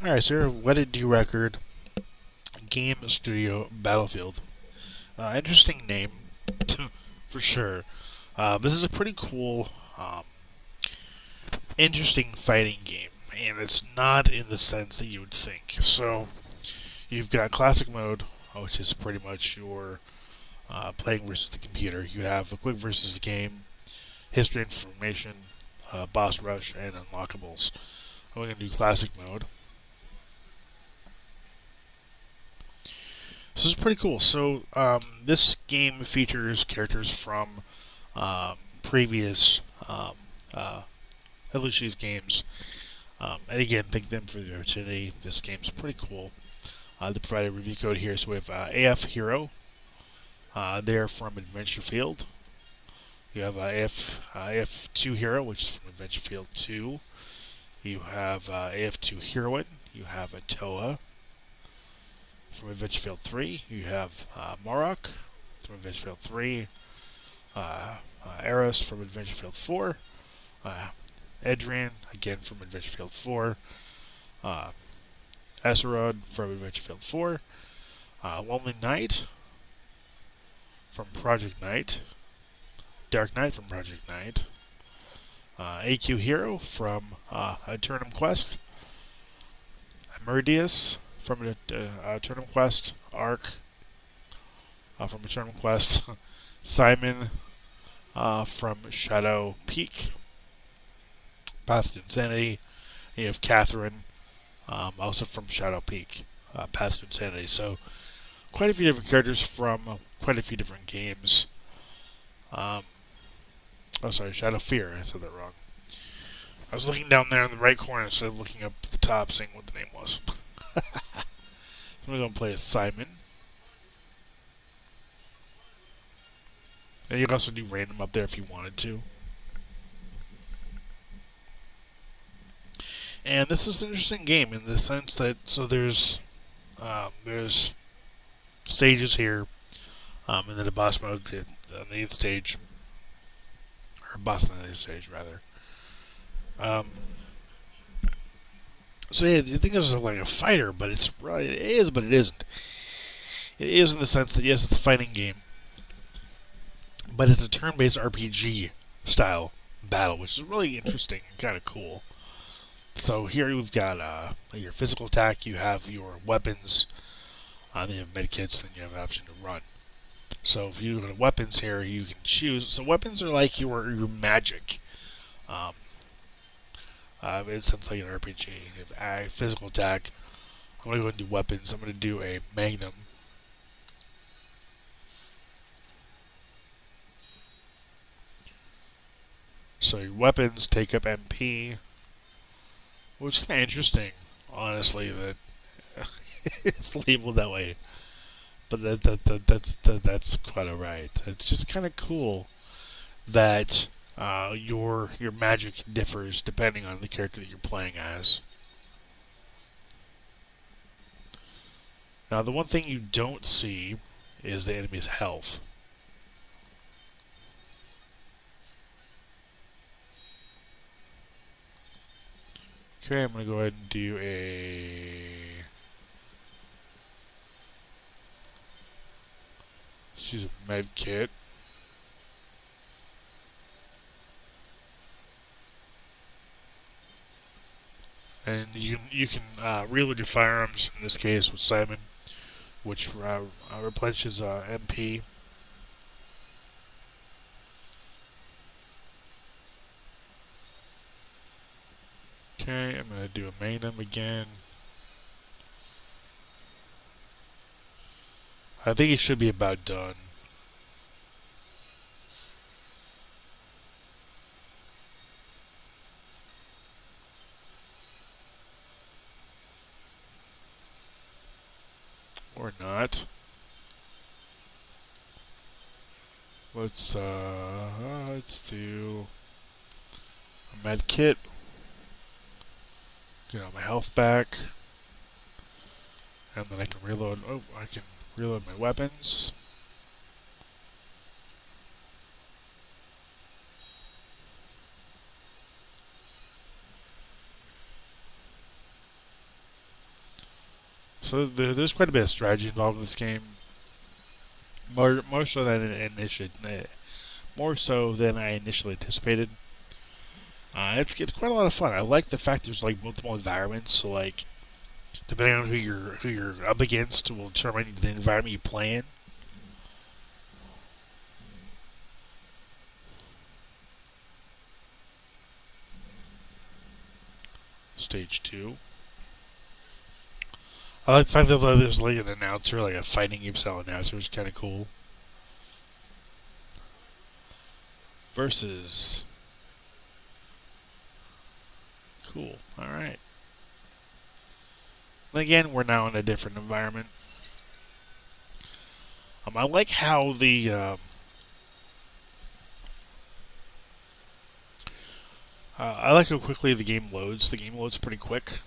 Alright, so here, Wathitdew record, Game Studio Battlefield. Interesting name, for sure. This is a pretty cool, um, interesting fighting game, and it's not in the sense that you would think. So, you've got classic mode, which is pretty much your playing versus the computer. You have a quick versus game, history information, boss rush, and unlockables. I'm going to do classic mode. This is pretty cool. So this game features characters from previous uh, Elusive games. And again, thank them for the opportunity. This game's pretty cool. They provide a review code here. So we have AF Hero. They're from Adventure Field. You have AF2 Hero, which is from Adventure Field 2. You have AF2 Heroine. You have a Toa from Adventure Field 3. You have Morok from Adventure Field 3. Eris from Adventure Field 4. Edrian, again from Adventure Field 4. Acerod from Adventure Field 4. Lonely Knight from Project Knight. Dark Knight from Project Knight. AQ Hero from Eternum Quest. Emerdius from Eternum Quest. Arc from Eternum Quest. Simon from Shadow Peak. Path to Insanity. You have Catherine, also from Shadow Peak. Path to Insanity. So, quite a few different characters from quite a few different games. Sorry, Shadow Fear. I said that wrong. I was looking down there in the right corner instead of looking up at the top, seeing what the name was. So I'm going to play as Simon. And you can also do random up there if you wanted to. And this is an interesting game in the sense that there's stages here, and then a boss mode on the 8th stage, or boss on the 8th stage rather. Um, so yeah, you think this is like a fighter, but it is, but it isn't. It is in the sense that yes, it's a fighting game, but it's a turn-based RPG style battle, which is really interesting and kind of cool. So here we've got your physical attack, you have your weapons, then you have medkits, then you have the option to run. So if you look at weapons here, you can choose. So weapons are like your magic. Um, it sounds like an RPG. If I physical attack, I'm going to go and do weapons. I'm going to do a magnum. So your weapons take up MP, which is kind of interesting, honestly, that it's labeled that way. But that's quite alright. It's just kind of cool that your magic differs depending on the character that you're playing as. Now, the one thing you don't see is the enemy's health. Okay, I'm going to go ahead and do let's use a med kit. And you can reload your firearms, in this case with Simon, which replenishes MP. Okay, I'm going to do a magnum again. I think it should be about done. Or not. Let's do a med kit. Get all my health back. And then I can reload. Oh, I can reload my weapons. So there's quite a bit of strategy involved in this game. More so than more so than I initially anticipated. It's quite a lot of fun. I like the fact there's like multiple environments. So like depending on who you're up against will determine the environment you play in. Stage 2. I like the fact that there's like an announcer, like a fighting game style announcer, which is kind of cool. Versus. Cool. Alright. Again, we're now in a different environment. I like how I like how quickly the game loads. The game loads pretty quick.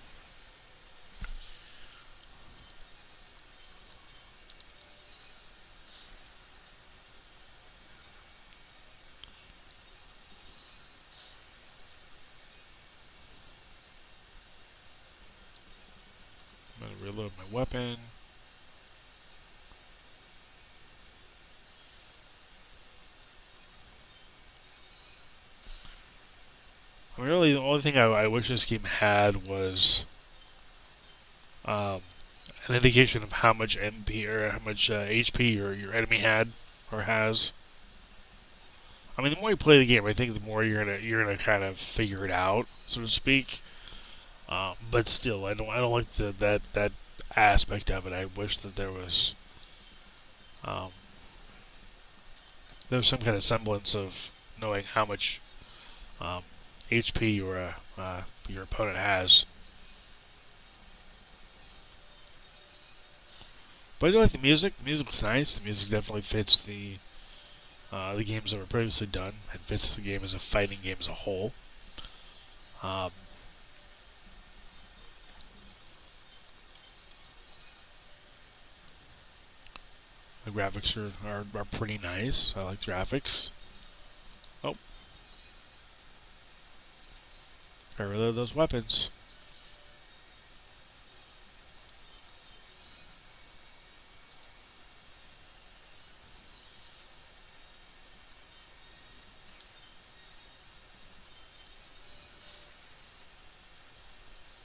I'm going to reload my weapon. Really, the only thing I wish this game had was um, an indication of how much MP or how much HP your enemy had or has. I mean, the more you play the game, I think the more you're gonna kind of figure it out, so to speak. But still, I don't like that aspect of it. I wish that um, there was some kind of semblance of knowing how much um, HP your opponent has. But I do like the music. The music's nice. The music definitely fits the games that were previously done. It fits the game as a fighting game as a whole. Um, the graphics are pretty nice. I like the graphics. Oh, got rid of those weapons.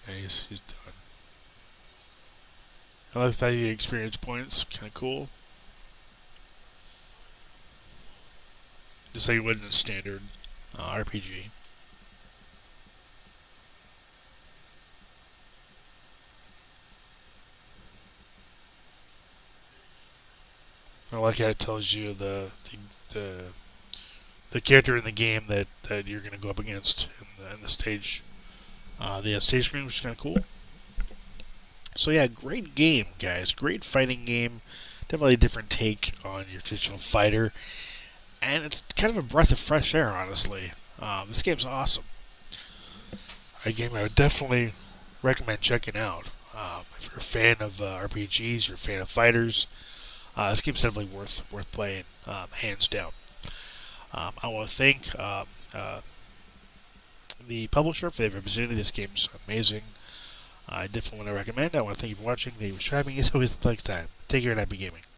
Yeah, he's done. I like that you experience points. Kind of cool. Just like you would in a standard RPG. I like how it tells you the the character in the game that you're going to go up against in the stage. The stage screen, which is kind of cool. So yeah, great game, guys. Great fighting game. Definitely a different take on your traditional fighter, and it's kind of a breath of fresh air, honestly. This game's awesome. A game I would definitely recommend checking out. If you're a fan of RPGs, you're a fan of fighters, this game's definitely worth playing, hands down. I want to thank the publisher for the opportunity. This game's amazing. I definitely want to recommend. I want to thank you for watching. Thank you for subscribing. As always, until next time. Take care and happy gaming.